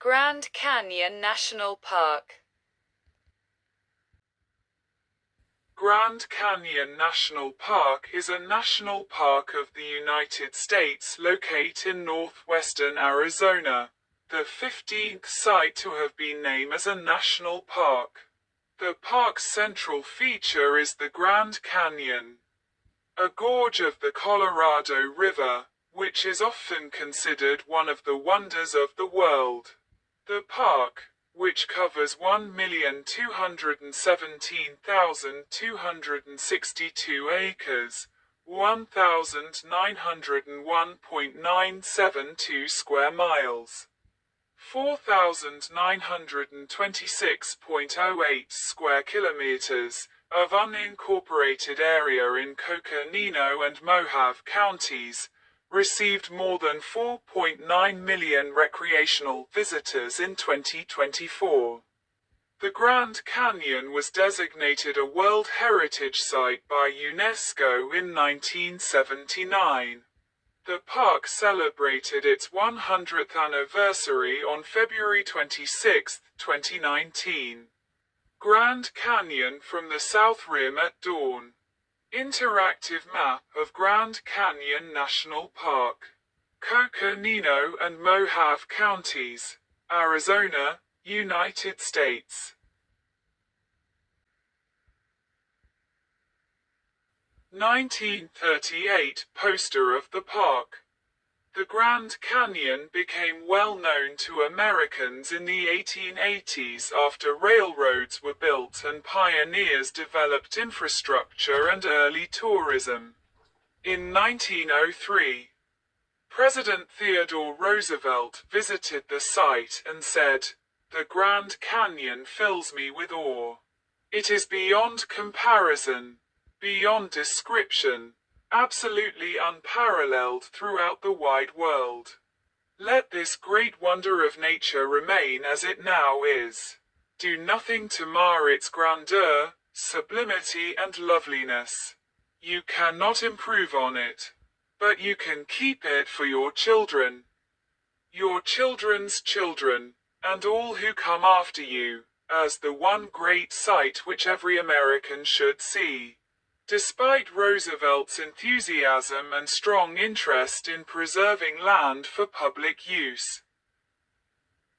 Grand Canyon National Park. Grand Canyon National Park is a national park of the United States located in northwestern Arizona, the 15th site to have been named as a national park. The park's central feature is the Grand Canyon, a gorge of the Colorado River, which is often considered one of the wonders of the world. The park, which covers 1,217,262 acres, 1,901.972 square miles, 4,926.08 square kilometers, of unincorporated area in Coconino and Mohave counties, received more than 4.9 million recreational visitors in 2024. The Grand Canyon was designated a World Heritage Site by UNESCO in 1979. The park celebrated its 100th anniversary on February 26, 2019. Grand Canyon from the South Rim at dawn. Interactive map of Grand Canyon National Park. Coconino and Mohave counties, Arizona, United States. 1938 poster of the park. The Grand Canyon became well known to Americans in the 1880s after railroads were built and pioneers developed infrastructure and early tourism. In 1903, President Theodore Roosevelt visited the site and said, "The Grand Canyon fills me with awe. It is beyond comparison, beyond description, absolutely unparalleled throughout the wide world. Let this great wonder of nature remain as it now is. Do nothing to mar its grandeur, sublimity and loveliness. You cannot improve on it, but you can keep it for your children, your children's children, and all who come after you, as the one great sight which every American should see." Despite Roosevelt's enthusiasm and strong interest in preserving land for public use,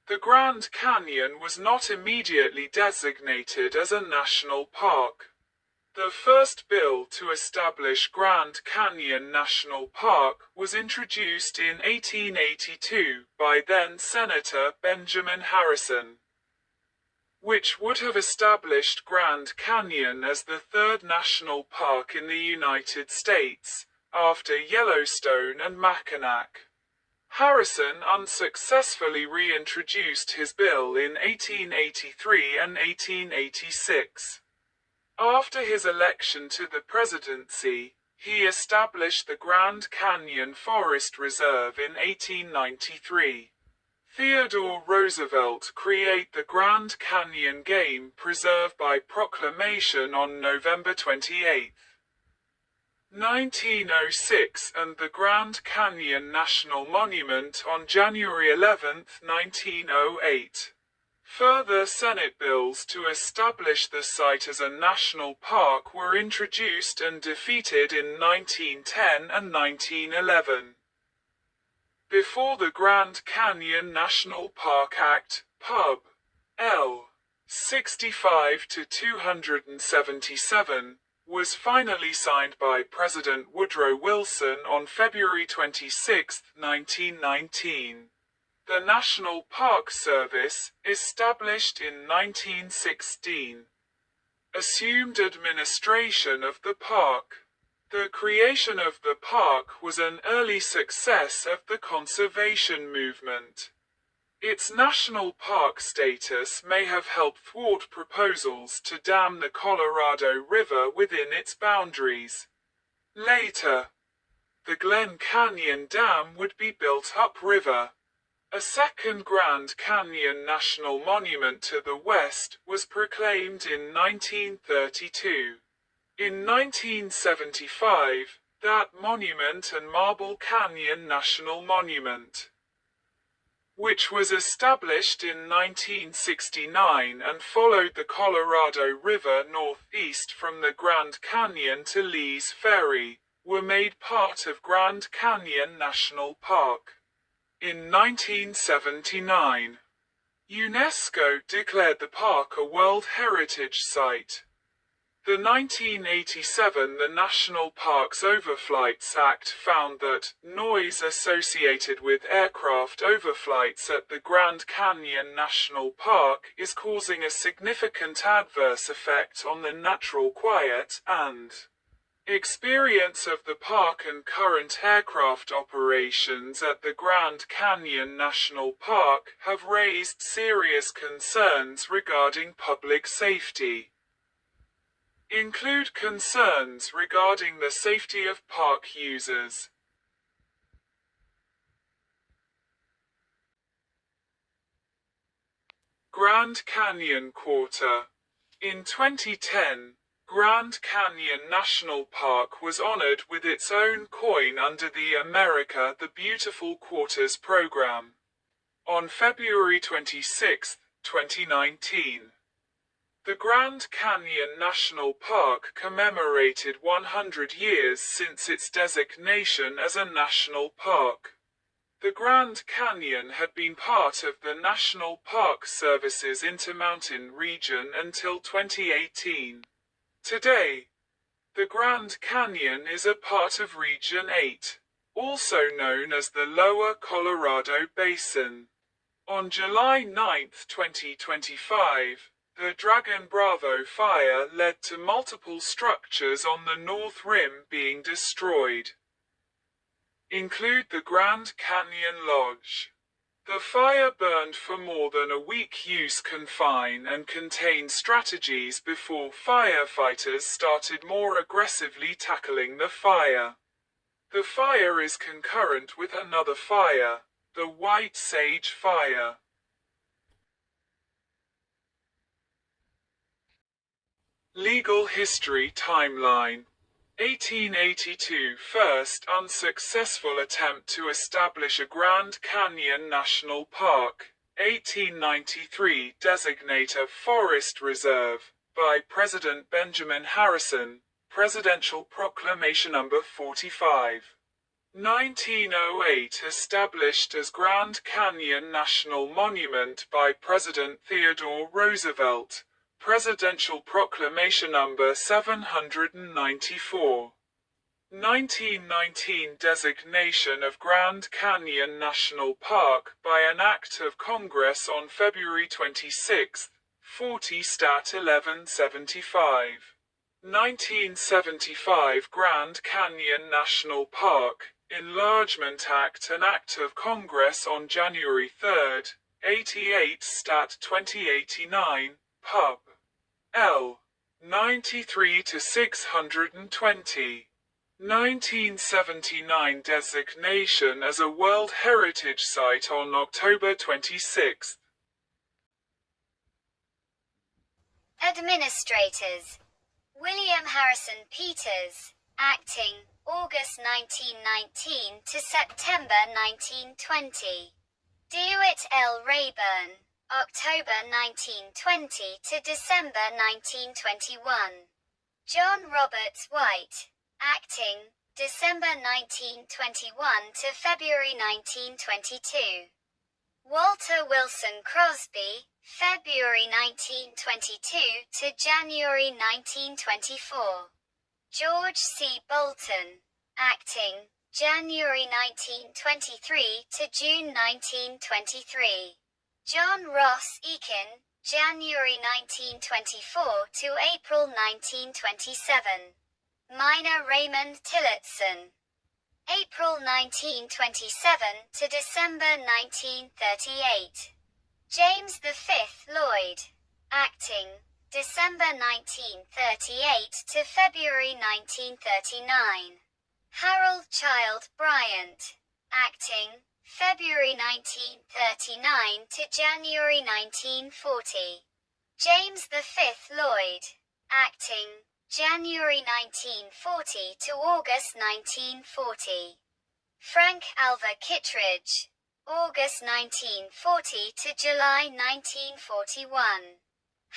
the Grand Canyon was not immediately designated as a national park. The first bill to establish Grand Canyon National Park was introduced in 1882 by then-Senator Benjamin Harrison, which would have established Grand Canyon as the third national park in the United States, after Yellowstone and Mackinac. Harrison unsuccessfully reintroduced his bill in 1883 and 1886. After his election to the presidency, he established the Grand Canyon Forest Reserve in 1893. Theodore Roosevelt created the Grand Canyon Game Preserve by proclamation on November 28, 1906 and the Grand Canyon National Monument on January 11, 1908. Further Senate bills to establish the site as a national park were introduced and defeated in 1910 and 1911. Before the Grand Canyon National Park Act, Pub. L. 65-277, was finally signed by President Woodrow Wilson on February 26, 1919. The National Park Service, established in 1916, assumed administration of the park. The creation of the park was an early success of the conservation movement. Its national park status may have helped thwart proposals to dam the Colorado River within its boundaries. Later, the Glen Canyon Dam would be built upriver. A second Grand Canyon National Monument to the west was proclaimed in 1932. In 1975, that monument and Marble Canyon National Monument which was established in 1969 and followed the Colorado River northeast from the Grand Canyon to Lee's Ferry, were made part of Grand Canyon National Park. In 1979, UNESCO declared the park a World Heritage Site. The 1987 The National Parks Overflights Act found that noise associated with aircraft overflights at the Grand Canyon National Park is causing a significant adverse effect on the natural quiet and experience of the park, and current aircraft operations at the Grand Canyon National Park have raised serious concerns regarding public safety. Include concerns regarding the safety of park users. Grand Canyon Quarter. In 2010, Grand Canyon National Park was honored with its own coin under the America the Beautiful Quarters program. On February 26, 2019, the Grand Canyon National Park commemorated 100 years since its designation as a national park. The Grand Canyon had been part of the National Park Service's Intermountain region until 2018. Today, the Grand Canyon is a part of Region 8, also known as the Lower Colorado Basin. On July 9, 2025, the Dragon Bravo fire led to multiple structures on the North Rim being destroyed. Include the Grand Canyon Lodge. The fire burned for more than a week. Use confine and contain strategies before firefighters started more aggressively tackling the fire. The fire is concurrent with another fire, the White Sage Fire. Legal history timeline. 1882 First unsuccessful attempt to establish a Grand Canyon National Park. 1893 Designate a forest reserve by President Benjamin Harrison. Presidential Proclamation No. 45. 1908 Established as Grand Canyon National Monument by President Theodore Roosevelt. Presidential Proclamation No. 794. 1919 Designation of Grand Canyon National Park by an Act of Congress on February 26, 40 Stat 1175. 1975 Grand Canyon National Park Enlargement Act, an Act of Congress on January 3, 88 Stat 2089, Pub. L. 93 to 620. 1979 Designation as a World Heritage Site on October 26. Administrators: William Harrison Peters, acting, August 1919 to September 1920. DeWitt L. Rayburn, October 1920 to December 1921. John Roberts White, acting, December 1921 to February 1922. Walter Wilson Crosby, February 1922 to January 1924. George C. Bolton, acting, January 1923 to June 1923. John Ross Eakin, January 1924 to April 1927. Minor Raymond Tillotson, April 1927 to December 1938. James V. Lloyd, acting, December 1938 to February 1939. Harold Child Bryant, acting, February 1939 to January 1940. James V. Lloyd, acting, January 1940 to August 1940. Frank Alva Kittredge, August 1940 to July 1941.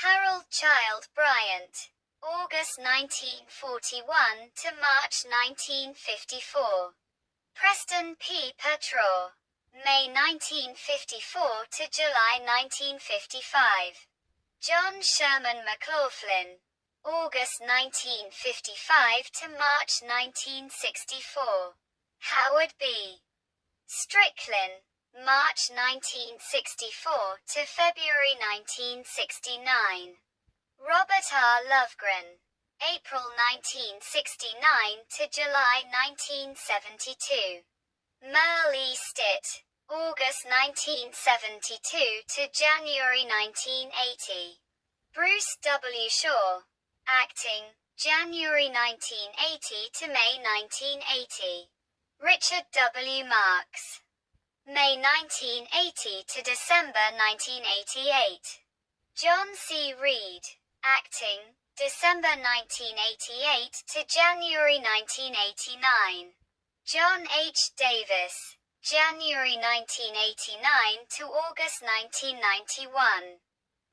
Harold Child Bryant, August 1941 to March 1954. Preston P. Petraw, May 1954 to July 1955. John Sherman McLaughlin, August 1955 to March 1964. Howard B. Strickland, March 1964 to February 1969. Robert R. Lovegren, April 1969 to July 1972. Merle E. Stitt, August 1972 to January 1980. Bruce W. Shaw, acting, January 1980 to May 1980. Richard W. Marks, May 1980 to December 1988. John C. Reed, acting, December 1988 to January 1989. John H. Davis, January 1989 to August 1991.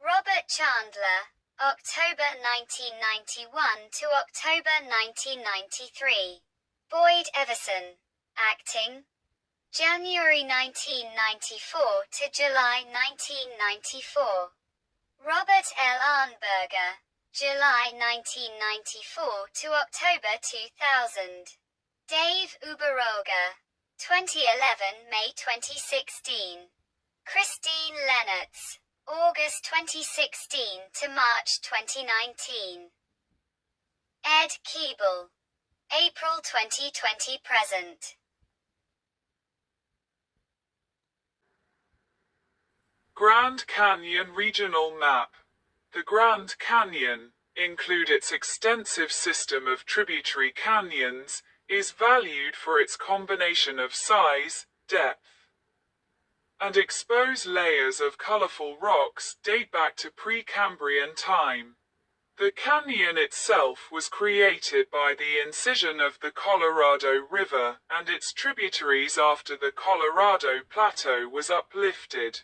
Robert Chandler, October 1991 to October 1993. Boyd Everson, acting, January 1994 to July 1994. Robert L. Arnberger, July 1994 to October 2000. Dave Uberoga, 2011 May 2016. Christine Lennertz, August 2016 to March 2019. Ed Keeble, April 2020 present. Grand Canyon Regional Map. The Grand Canyon, include its extensive system of tributary canyons, is valued for its combination of size, depth, and exposed layers of colorful rocks date back to Precambrian time. The canyon itself was created by the incision of the Colorado River and its tributaries after the Colorado Plateau was uplifted,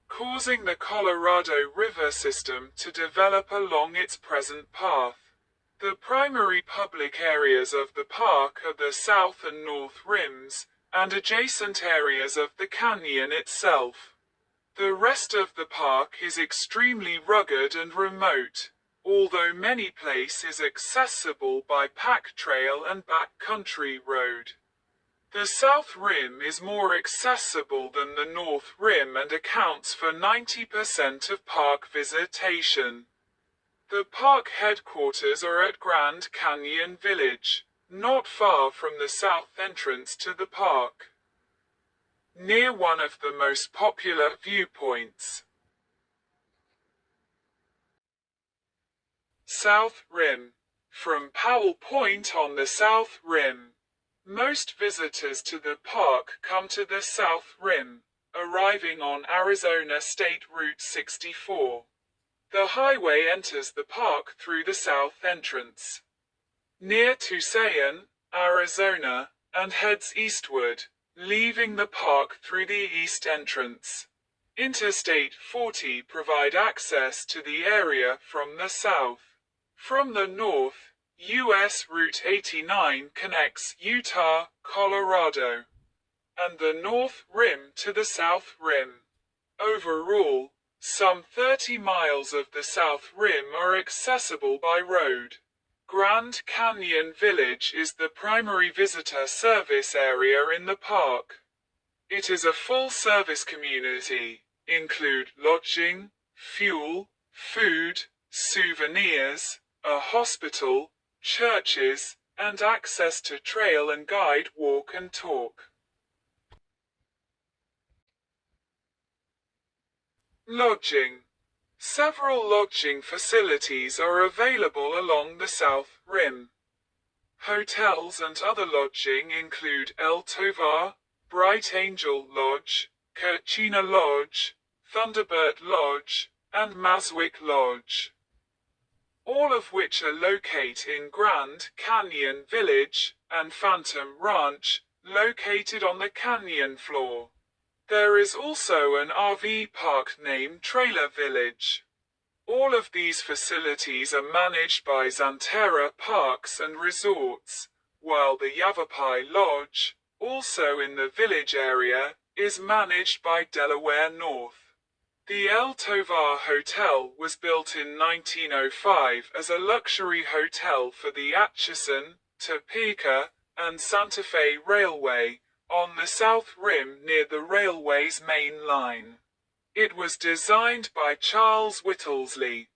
causing the Colorado River system to develop along its present path. The primary public areas of the park are the south and north rims, and adjacent areas of the canyon itself. The rest of the park is extremely rugged and remote, although many places is accessible by pack trail and backcountry road. The south rim is more accessible than the north rim and accounts for 90% of park visitation. The park headquarters are at Grand Canyon Village, not far from the south entrance to the park, near one of the most popular viewpoints. South Rim. From Powell Point on the South Rim. Most visitors to the park come to the South Rim, arriving on Arizona State Route 64. The highway enters the park through the south entrance, near Tusayan, Arizona, and heads eastward, leaving the park through the east entrance. Interstate 40 provide access to the area from the south. From the north, U.S. Route 89 connects Utah, Colorado, and the North Rim to the South Rim. Overall, some 30 miles of the South Rim are accessible by road. Grand Canyon Village is the primary visitor service area in the park. It is a full-service community, include lodging, fuel, food, souvenirs, a hospital, churches, and access to trail and guide walk and talk. Lodging. Several lodging facilities are available along the South Rim. Hotels and other lodging include El Tovar, Bright Angel Lodge, Kachina Lodge, Thunderbird Lodge, and Maswick Lodge, all of which are located in Grand Canyon Village, and Phantom Ranch, located on the canyon floor. There is also an RV park named Trailer Village. All of these facilities are managed by Xanterra Parks and Resorts, while the Yavapai Lodge, also in the village area, is managed by Delaware North. The El Tovar Hotel was built in 1905 as a luxury hotel for the Atchison, Topeka, and Santa Fe Railway, on the South Rim near the railway's main line. It was designed by Charles Whittlesey,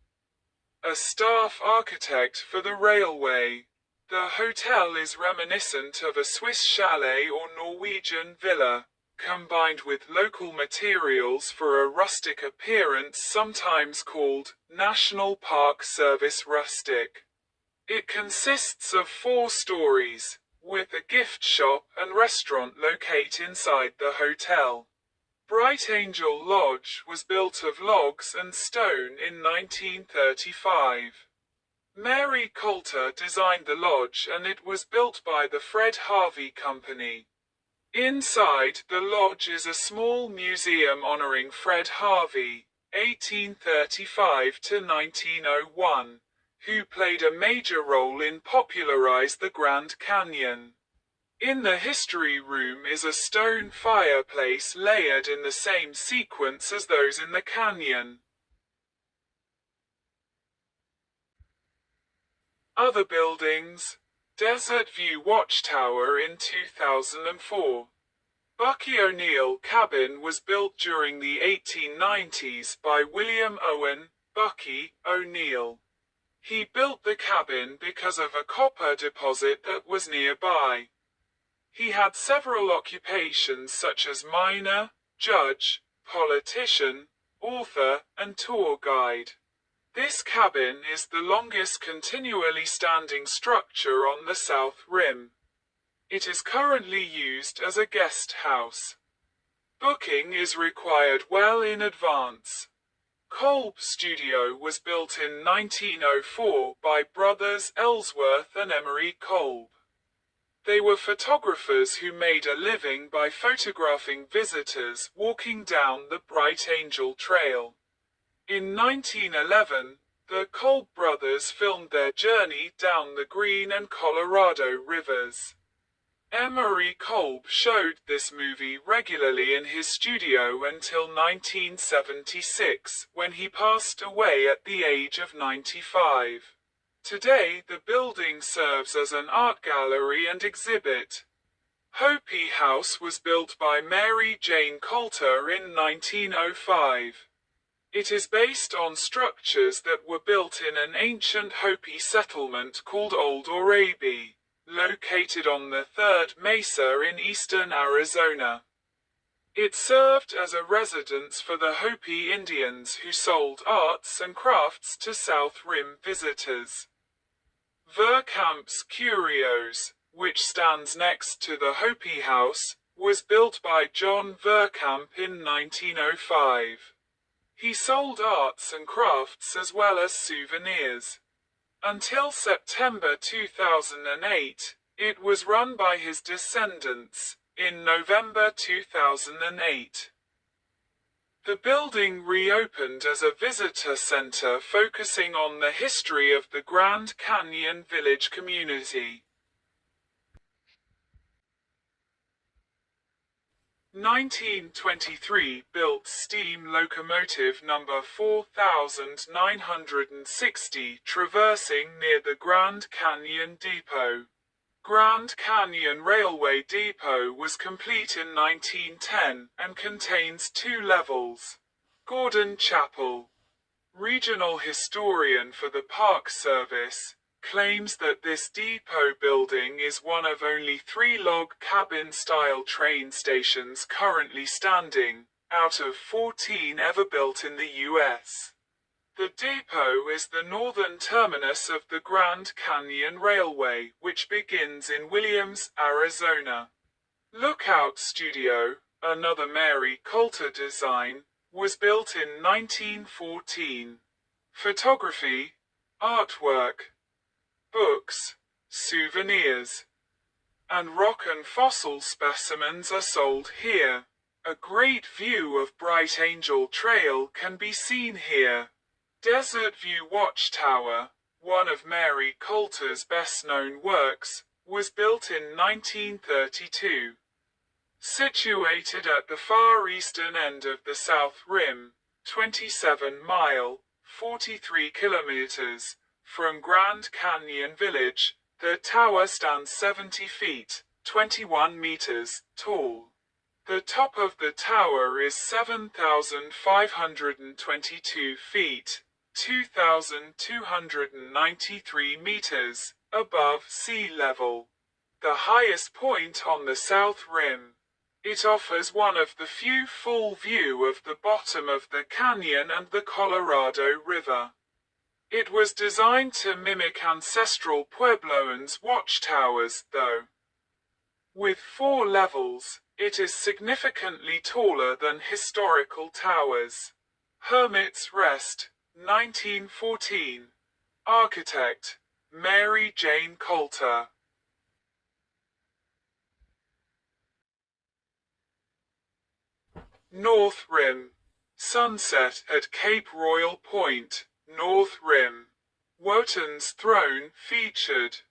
a staff architect for the railway. The hotel is reminiscent of a Swiss chalet or Norwegian villa, combined with local materials for a rustic appearance, sometimes called National Park Service Rustic. It consists of 4 stories, with a gift shop and restaurant located inside the hotel. Bright Angel Lodge was built of logs and stone in 1935. Mary Coulter designed the lodge and it was built by the Fred Harvey Company. Inside the lodge is a small museum honoring Fred Harvey, 1835 to 1901, who played a major role in popularizing the Grand Canyon. In the history room is a stone fireplace layered in the same sequence as those in the canyon. Other buildings: Desert View Watchtower in 2004. Bucky O'Neill Cabin was built during the 1890s by William Owen Bucky O'Neill. He built the cabin because of a copper deposit that was nearby. He had several occupations such as miner, judge, politician, author, and tour guide. This cabin is the longest continually standing structure on the South Rim. It is currently used as a guest house. Booking is required well in advance. Kolb Studio was built in 1904 by brothers Ellsworth and Emery Kolb. They were photographers who made a living by photographing visitors walking down the Bright Angel Trail. In 1911, the Kolb brothers filmed their journey down the Green and Colorado rivers. Emery Kolb showed this movie regularly in his studio until 1976, when he passed away at the age of 95. Today the building serves as an art gallery and exhibit. Hopi House was built by Mary Jane Coulter in 1905. It is based on structures that were built in an ancient Hopi settlement called Old Orabi, located on the Third Mesa in eastern Arizona. It served as a residence for the Hopi Indians who sold arts and crafts to South Rim visitors. Verkamp's Curios, which stands next to the Hopi House, was built by John Verkamp in 1905. He sold arts and crafts as well as souvenirs. Until September 2008, it was run by his descendants. In November 2008, the building reopened as a visitor center focusing on the history of the Grand Canyon Village community. 1923 built steam locomotive number 4960 traversing near the Grand Canyon Depot. Grand Canyon Railway Depot was complete in 1910 and contains 2 levels. Gordon Chappell, regional historian for the Park Service, claims that this depot building is one of only 3 log cabin-style train stations currently standing, out of 14 ever built in the U.S. The depot is the northern terminus of the Grand Canyon Railway, which begins in Williams, Arizona. Lookout Studio, another Mary Coulter design, was built in 1914. Photography, artwork, books, souvenirs, and rock and fossil specimens are sold here. A great view of Bright Angel Trail can be seen here. Desert View Watchtower, one of Mary Coulter's best-known works, was built in 1932. Situated at the far eastern end of the South Rim, 27 mile, 43 kilometers, from Grand Canyon Village, the tower stands 70 feet, 21 meters, tall. The top of the tower is 7,522 feet, 2,293 meters, above sea level. The highest point on the South Rim. It offers one of the few full view of the bottom of the canyon and the Colorado River. It was designed to mimic ancestral Puebloans' watchtowers, though. With 4 levels, it is significantly taller than historical towers. Hermit's Rest, 1914. Architect, Mary Jane Coulter. North Rim. Sunset at Cape Royal Point, North Rim. Wotan's Throne featured.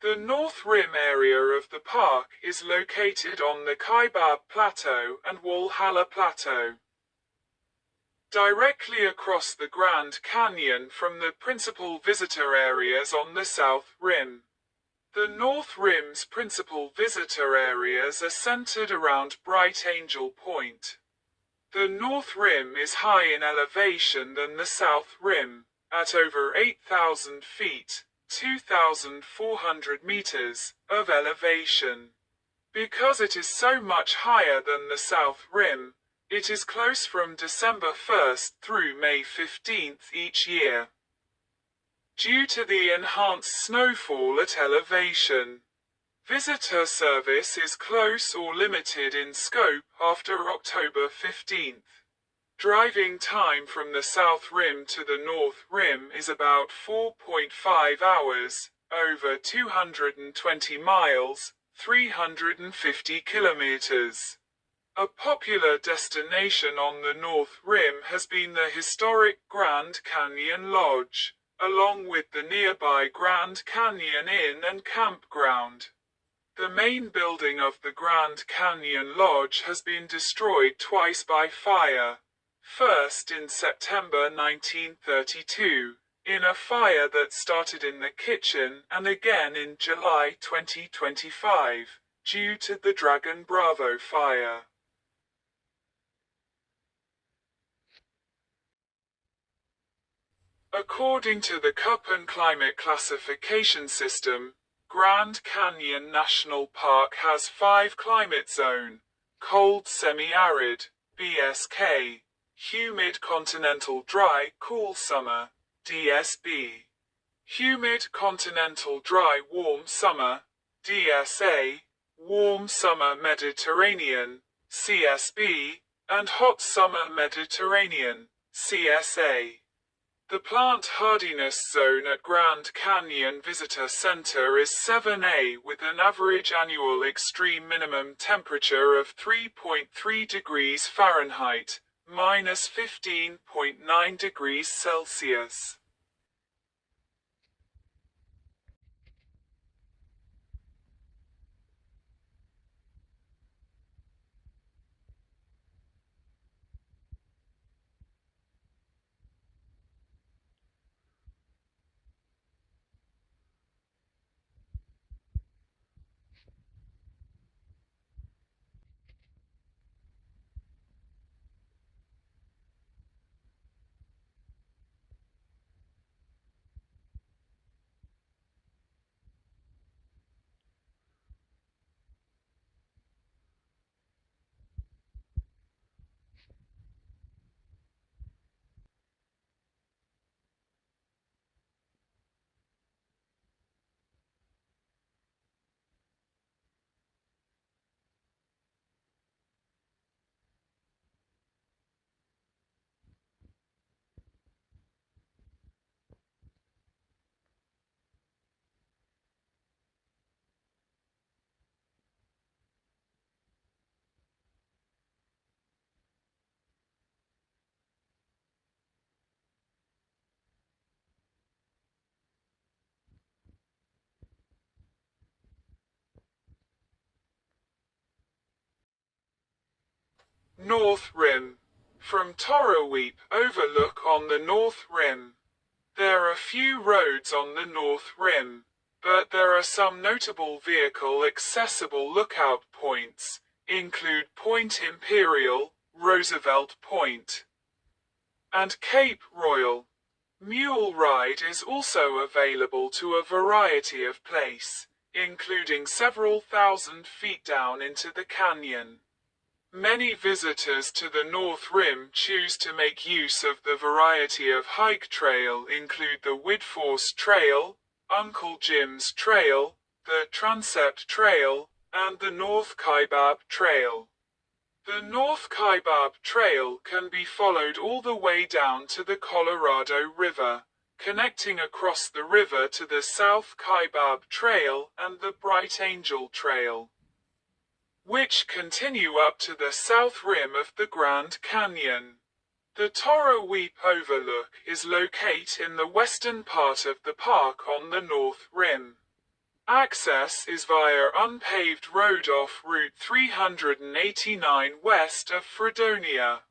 The North Rim area of the park is located on the Kaibab Plateau and Walhalla Plateau. Directly across the Grand Canyon from the principal visitor areas on the South Rim. The North Rim's principal visitor areas are centered around Bright Angel Point. The North Rim is higher in elevation than the South Rim, at over 8,000 feet, 2,400 meters, of elevation. Because it is so much higher than the South Rim, it is closed from December 1st through May 15th each year. Due to the enhanced snowfall at elevation. Visitor service is close or limited in scope after October 15th. Driving time from the South Rim to the North Rim is about 4.5 hours, over 220 miles, 350 kilometers. A popular destination on the North Rim has been the historic Grand Canyon Lodge, along with the nearby Grand Canyon Inn and Campground. The main building of the Grand Canyon Lodge has been destroyed twice by fire. First in September 1932, in a fire that started in the kitchen, and again in July 2025, due to the Dragon Bravo fire. According to the Köppen climate classification system, Grand Canyon National Park has 5 climate zone: cold semi-arid, BSK, humid continental dry cool summer, DSB, humid continental dry warm summer, DSA, warm summer Mediterranean, CSB, and hot summer Mediterranean, CSA. The plant hardiness zone at Grand Canyon Visitor Center is 7A with an average annual extreme minimum temperature of 3.3 degrees Fahrenheit, minus 15.9 degrees Celsius. North Rim. From Torroweap Overlook on the North Rim. There are few roads on the North Rim, but there are some notable vehicle-accessible lookout points, include Point Imperial, Roosevelt Point, and Cape Royal. Mule ride is also available to a variety of places, including several thousand feet down into the canyon. Many visitors to the North Rim choose to make use of the variety of hike trail include the Whidforce Trail, Uncle Jim's Trail, the Transept Trail, and the North Kaibab Trail. The North Kaibab Trail can be followed all the way down to the Colorado River, connecting across the river to the South Kaibab Trail and the Bright Angel Trail, which continue up to the south rim of the Grand Canyon. The Torroweap Overlook is located in the western part of the park on the North Rim. Access is via unpaved road off Route 389 west of Fredonia,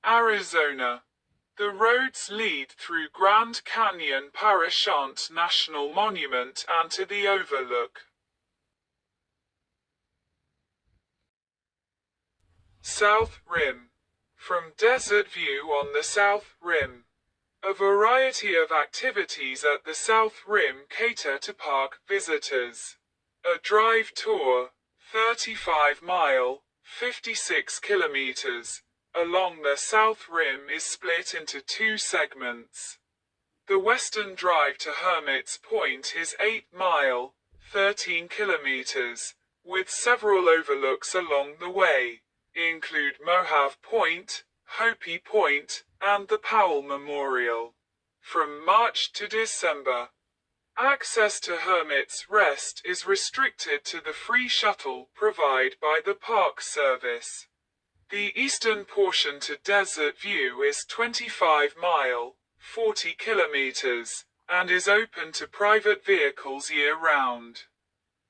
Arizona. The roads lead through Grand Canyon Parashant National Monument and to the overlook. South Rim. From Desert View on the South Rim. A variety of activities at the South Rim cater to park visitors. A drive tour, 35-mile, 56 kilometers, along the South Rim is split into two segments. The western drive to Hermit's Point is 8-mile, 13 kilometers, with several overlooks along the way, include Mohave Point, Hopi Point, and the Powell Memorial. From March to December, access to Hermit's Rest is restricted to the free shuttle provided by the Park Service. The eastern portion to Desert View is 25-mile, 40 kilometers, and is open to private vehicles year-round.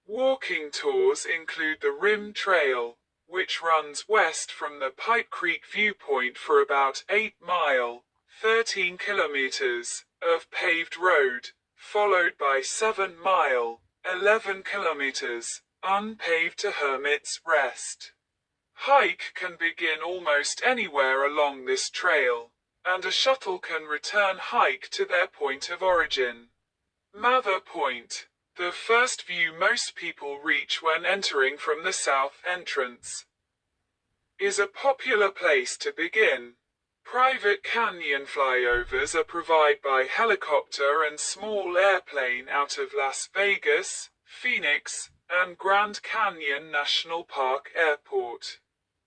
Walking tours include the Rim Trail, which runs west from the Pipe Creek viewpoint for about 8-mile, 13 kilometers, of paved road, followed by 7-mile, 11 kilometers, unpaved to Hermit's Rest. Hike can begin almost anywhere along this trail, and a shuttle can return hike to their point of origin. Mather Point, the first view most people reach when entering from the south entrance, is a popular place to begin. Private canyon flyovers are provided by helicopter and small airplane out of Las Vegas, Phoenix, and Grand Canyon National Park Airport.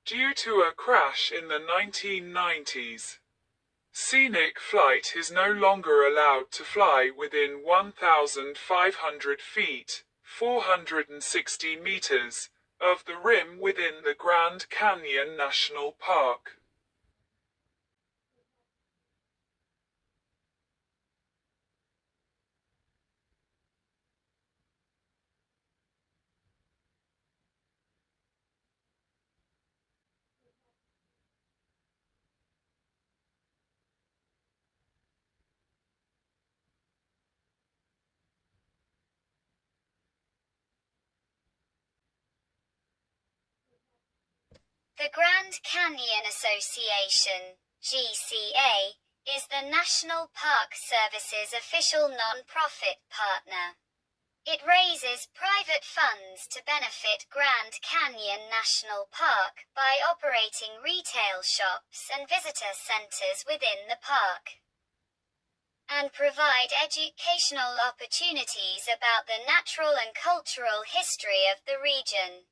Due to a crash in the 1990s, scenic flight is no longer allowed to fly within 1,500 feet, 460 meters, of the rim within the Grand Canyon National Park. The Grand Canyon Association, GCA, is the National Park Service's official non-profit partner. It raises private funds to benefit Grand Canyon National Park by operating retail shops and visitor centers within the park, and provide educational opportunities about the natural and cultural history of the region.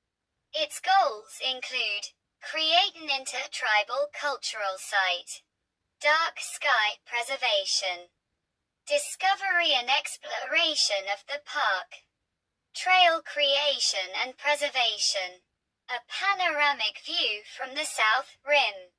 Its goals include create an intertribal cultural site, dark sky preservation, discovery and exploration of the park, trail creation and preservation, a panoramic view from the South Rim.